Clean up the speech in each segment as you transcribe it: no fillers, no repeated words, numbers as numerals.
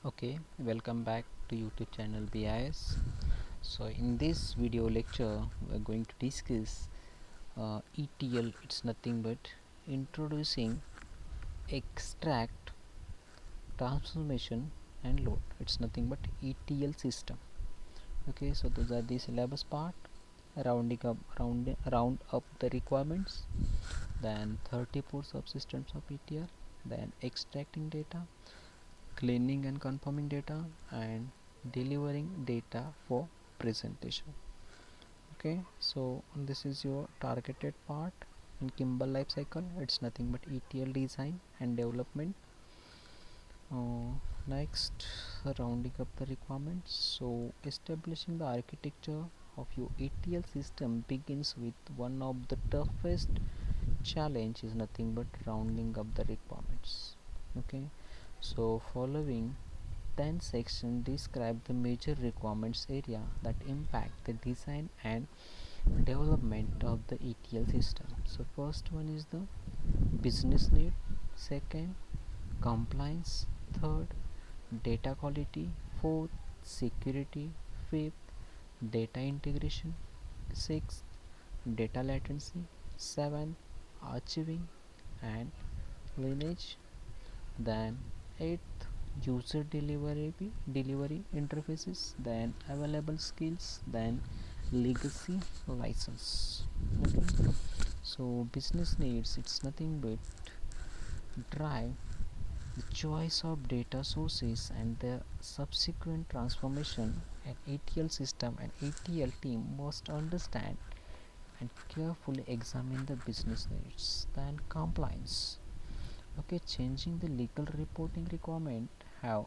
Okay, welcome back to YouTube channel BIS. So in this video lecture we're going to discuss ETL. It's nothing but introducing extract, transformation and load. It's nothing but ETL system. Okay, so those are the syllabus part. Round up the requirements, then 34 subsystems of ETL, then extracting data, cleaning and confirming data, and delivering data for presentation. Okay, so this is your targeted part in Kimball life cycle. It's nothing but ETL design and development. Next, rounding up the requirements. So establishing the architecture of your ETL system begins with one of the toughest challenge is nothing but rounding up the requirements. Okay, so following 10 sections describe the major requirements area that impact the design and development of the ETL system. So first one is the business need, second compliance, third data quality, fourth security, fifth data integration, sixth data latency, seventh archiving and lineage, then eighth user delivery interfaces, then available skills, then legacy license. Okay, so business needs, it's nothing but drive the choice of data sources and their subsequent transformation. An ETL system and ETL team must understand and carefully examine the business needs. Then compliance. Okay, changing the legal reporting requirement have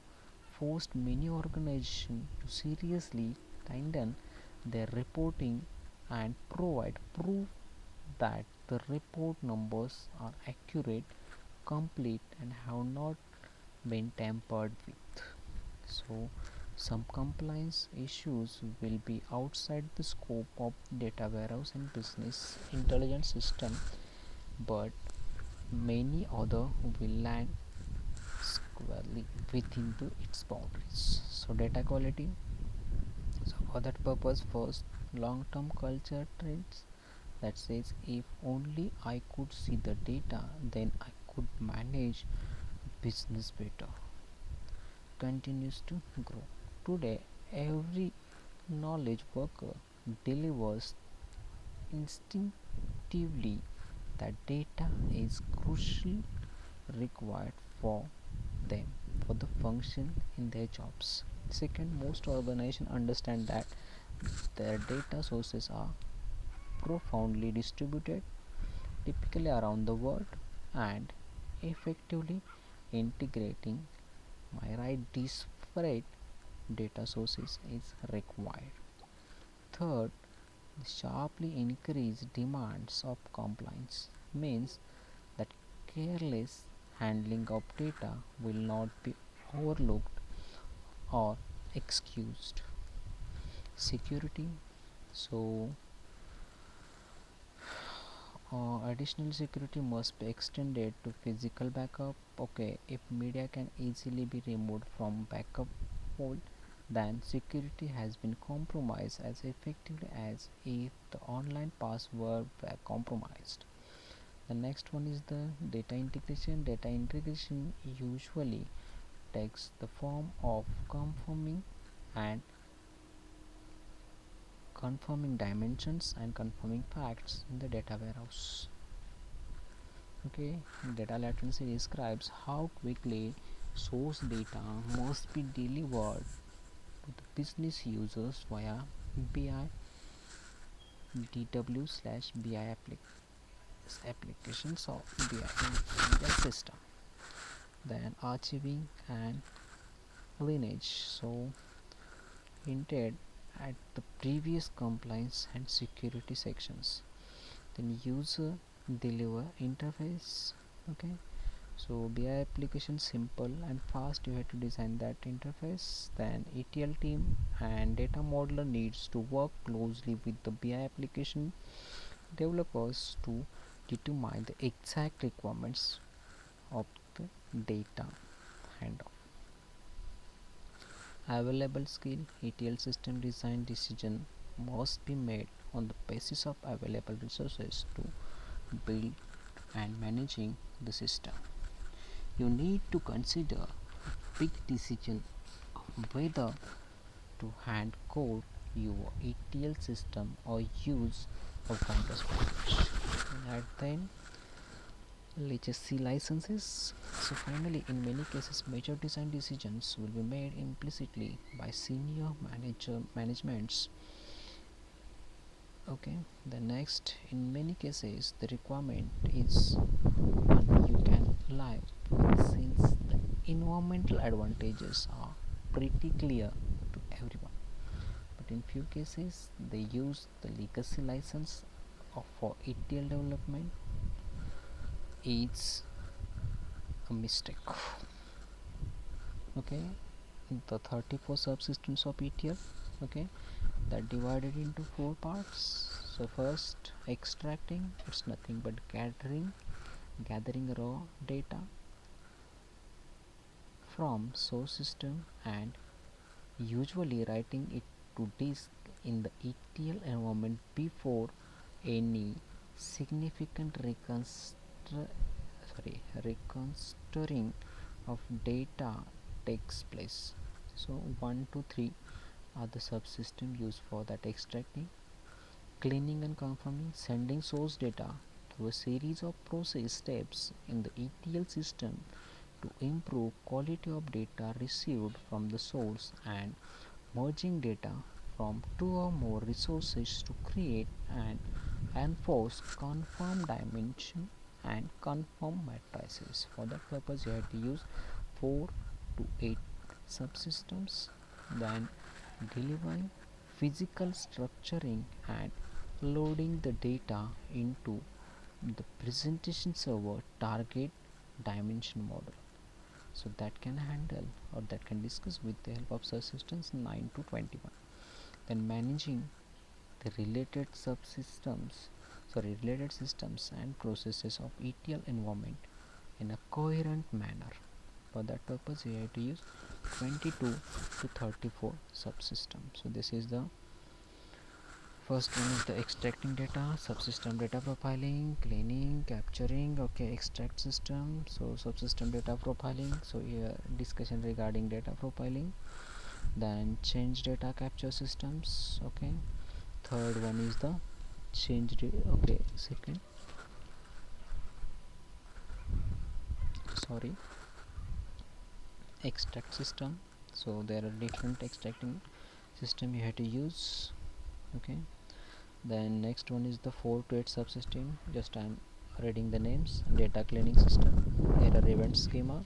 forced many organizations to seriously tighten their reporting and provide proof that the report numbers are accurate, complete, and have not been tampered with. So, some compliance issues will be outside the scope of data warehouse and business intelligence system, but many other will land squarely within its boundaries. So, data quality. So, for that purpose, first long-term culture trends that says if only I could see the data, then I could manage business better, continues to grow. Today, every knowledge worker delivers instinctively that data is crucial required for them for the function in their jobs. Second, most organizations understand that their data sources are profoundly distributed, typically around the world, and effectively integrating my right disparate data sources is required. Third, the sharply increased demands of compliance means that careless handling of data will not be overlooked or excused. Security. So additional security must be extended to physical backup. Okay, if media can easily be removed from backup mode, then security has been compromised as effectively as if the online password were compromised. The next one is the data integration. Data integration usually takes the form of and confirming dimensions and confirming facts in the data warehouse. Okay, data latency describes how quickly source data must be delivered to the business users via BI DW/BI applications of BI in their system. Then archiving and lineage. So hinted at the previous compliance and security sections. Then user deliver interface. Okay, so BI application simple and fast, you have to design that interface. Then ETL team and data modeler needs to work closely with the BI application developers to determine the exact requirements of the data handoff. available skill. ETL system design decision must be made on the basis of available resources to build and managing the system. You need to consider big decision whether to hand code your ETL system or use a vendor's package. At then legacy licenses. So finally, in many cases, major design decisions will be made implicitly by senior managements. Okay, the next, in many cases, the requirement is one you can live with since the environmental advantages are pretty clear to everyone. But in few cases, they use the legacy license for ETL development. It's a mistake. Okay, the 34 subsystems of ETL, okay, that divided into 4 parts. So first, extracting, it's nothing but gathering raw data from source system and usually writing it to disk in the ETL environment before any significant reconstructing of data takes place. So 1 to 3 are the subsystem used for that: extracting, cleaning and confirming, sending source data through a series of process steps in the ETL system to improve quality of data received from the source, and merging data from 2 or more resources to create and enforce conform dimension and conform matrices. For that purpose, you have to use 4 to 8 subsystems. Then delivering physical structuring and loading the data into the presentation server target dimension model, so that can handle or that can discuss with the help of subsystems 9 to 21. Then managing the related systems and processes of ETL environment in a coherent manner. For that purpose, we have to use 22 to 34 subsystems. So this is the first one is the extracting data, subsystem data profiling, cleaning, capturing. Okay, extract system, so subsystem data profiling. So here discussion regarding data profiling. Then change data capture systems. Okay, third one is the okay, second, sorry, extract system. So there are different extracting system you have to use. Okay, then next one is the 4 to 8 subsystem. Just I'm reading the names: data cleaning system, error event schema,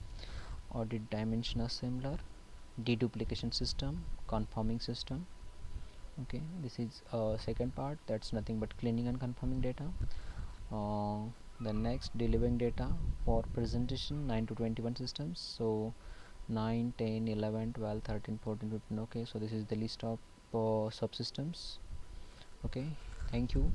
audit dimension assembler, deduplication system, conforming system. Okay, this is second part, that's nothing but cleaning and confirming data. The next, delivering data for presentation 9 to 21 systems. So 9, 10, 11, 12, 13, 14, 15. Okay, so this is the list of subsystems. Okay, thank you.